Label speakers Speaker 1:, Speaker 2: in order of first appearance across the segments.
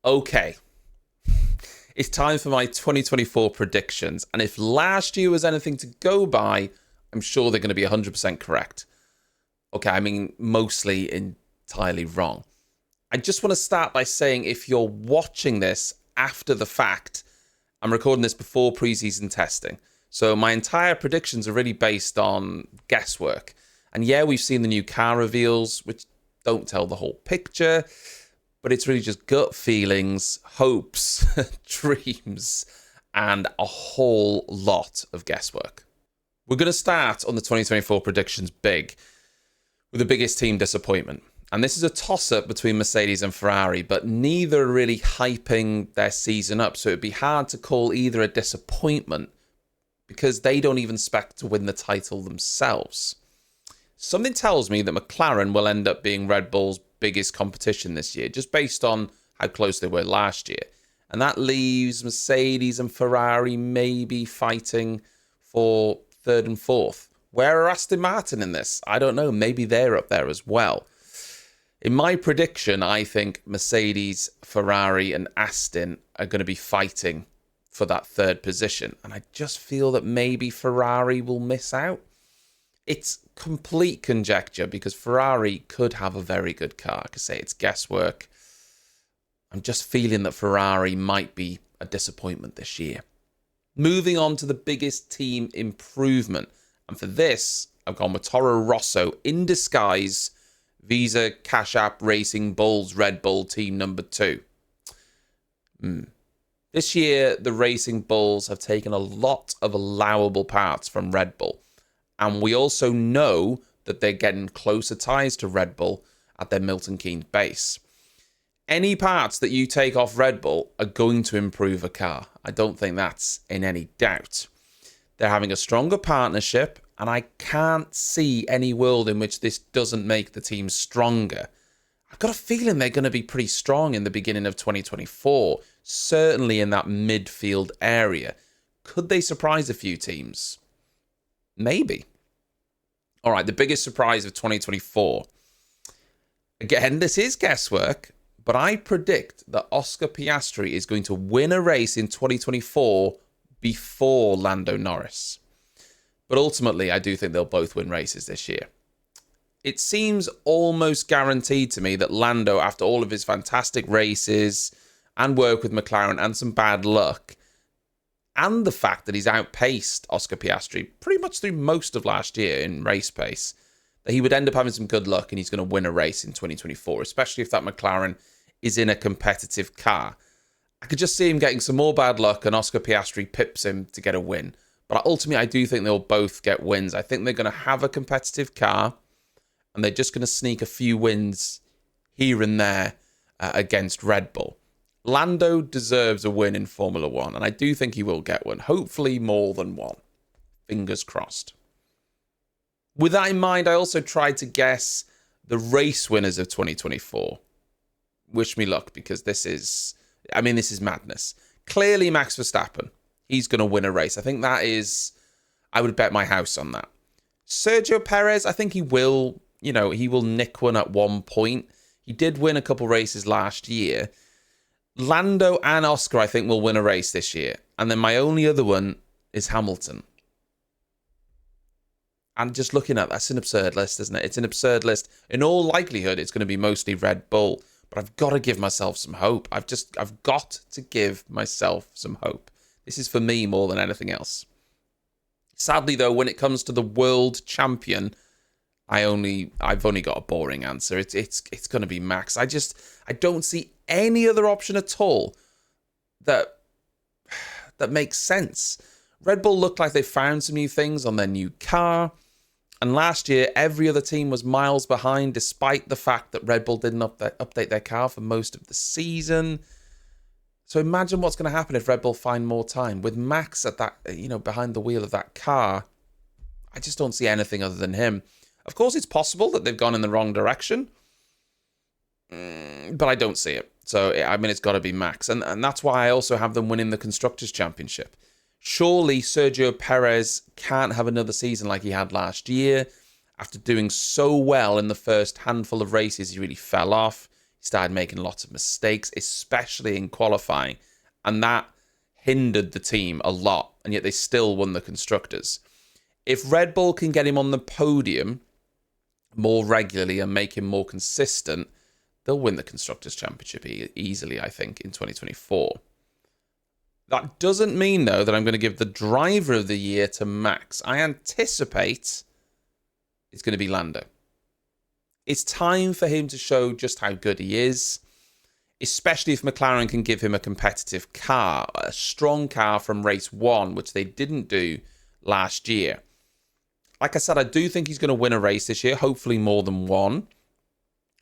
Speaker 1: Okay, it's time for my 2024 predictions. And if last year was anything to go by, I'm sure they're going to be 100% correct. Okay, I mean, mostly entirely wrong. I just want to start by saying if you're watching this after the fact, I'm recording this before preseason testing. So my entire predictions are really based on guesswork. And yeah, we've seen the new car reveals, which don't tell the whole picture, but it's really just gut feelings, hopes, dreams, and a whole lot of guesswork. We're going to start on the 2024 predictions big, with the biggest team disappointment. And this is a toss-up between Mercedes and Ferrari, but neither are really hyping their season up. So it'd be hard to call either a disappointment because they don't even expect to win the title themselves. Something tells me that McLaren will end up being Red Bull's biggest competition this year, just based on how close they were last year. And that leaves Mercedes and Ferrari maybe fighting for third and fourth. Where are Aston Martin in this? I don't know. Maybe they're up there as well. In my prediction, I think Mercedes, Ferrari, and Aston are going to be fighting for that third position. And I just feel that maybe Ferrari will miss out. It's complete conjecture because Ferrari could have a very good car. I could say it's guesswork. I'm just feeling that Ferrari might be a disappointment this year. Moving on to the biggest team improvement. And for this, I've gone with Toro Rosso in disguise, Visa Cash App Racing Bulls Red Bull team number 2. This year, the Racing Bulls have taken a lot of allowable parts from Red Bull. And we also know that they're getting closer ties to Red Bull at their Milton Keynes base. Any parts that you take off Red Bull are going to improve a car. I don't think that's in any doubt. They're having a stronger partnership, and I can't see any world in which this doesn't make the team stronger. I've got a feeling they're going to be pretty strong in the beginning of 2024, certainly in that midfield area. Could they surprise a few teams? Maybe. All right, the biggest surprise of 2024. Again, this is guesswork, but I predict that Oscar Piastri is going to win a race in 2024 before Lando Norris. But ultimately, I do think they'll both win races this year. It seems almost guaranteed to me that Lando, after all of his fantastic races and work with McLaren and some bad luck, and the fact that he's outpaced Oscar Piastri pretty much through most of last year in race pace, that he would end up having some good luck and he's going to win a race in 2024, especially if that McLaren is in a competitive car. I could just see him getting some more bad luck and Oscar Piastri pips him to get a win. But ultimately, I do think they'll both get wins. I think they're going to have a competitive car and they're just going to sneak a few wins here and there against Red Bull. Lando deserves a win in Formula One, and I do think he will get one. Hopefully more than one. Fingers crossed. With that in mind, I also tried to guess the race winners of 2024. Wish me luck, because this is madness. Clearly Max Verstappen. He's going to win a race. I think I would bet my house on that. Sergio Perez, I think he will nick one at one point. He did win a couple races last year. Lando and Oscar, I think, will win a race this year. And then my only other one is Hamilton. And just looking at that's an absurd list, isn't it? It's an absurd list. In all likelihood, it's going to be mostly Red Bull. But I've got to give myself some hope. I've got to give myself some hope. This is for me more than anything else. Sadly, though, when it comes to the world champion, I've only got a boring answer. It's going to be Max. I don't see any other option at all that makes sense. Red Bull looked like they found some new things on their new car. And last year, every other team was miles behind, despite the fact that Red Bull didn't update their car for most of the season. So imagine what's going to happen if Red Bull find more time. With Max at that, behind the wheel of that car, I just don't see anything other than him. Of course, it's possible that they've gone in the wrong direction, but I don't see it. So, it's got to be Max. And that's why I also have them winning the Constructors' Championship. Surely Sergio Perez can't have another season like he had last year. After doing so well in the first handful of races, he really fell off. He started making lots of mistakes, especially in qualifying, and that hindered the team a lot, and yet they still won the Constructors. If Red Bull can get him on the podium more regularly and make him more consistent, they'll win the Constructors' Championship easily, I think, in 2024. That doesn't mean, though, that I'm going to give the Driver of the Year to Max. I anticipate it's going to be Lando. It's time for him to show just how good he is, especially if McLaren can give him a competitive car, a strong car from race 1, which they didn't do last year. Like I said, I do think he's going to win a race this year, hopefully more than one,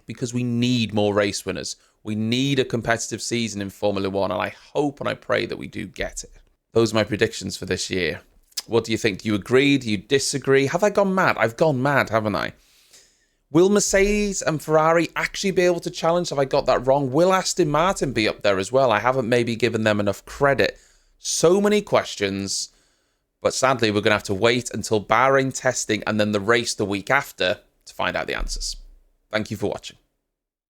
Speaker 1: because we need more race winners. We need a competitive season in Formula 1, and I hope and I pray that we do get it. Those are my predictions for this year. What do you think? Do you agree? Do you disagree? Have I gone mad? I've gone mad, haven't I? Will Mercedes and Ferrari actually be able to challenge? Have I got that wrong? Will Aston Martin be up there as well? I haven't maybe given them enough credit. So many questions, but sadly we're going to have to wait until Bahrain testing and then the race the week after to find out the answers. Thank you for watching.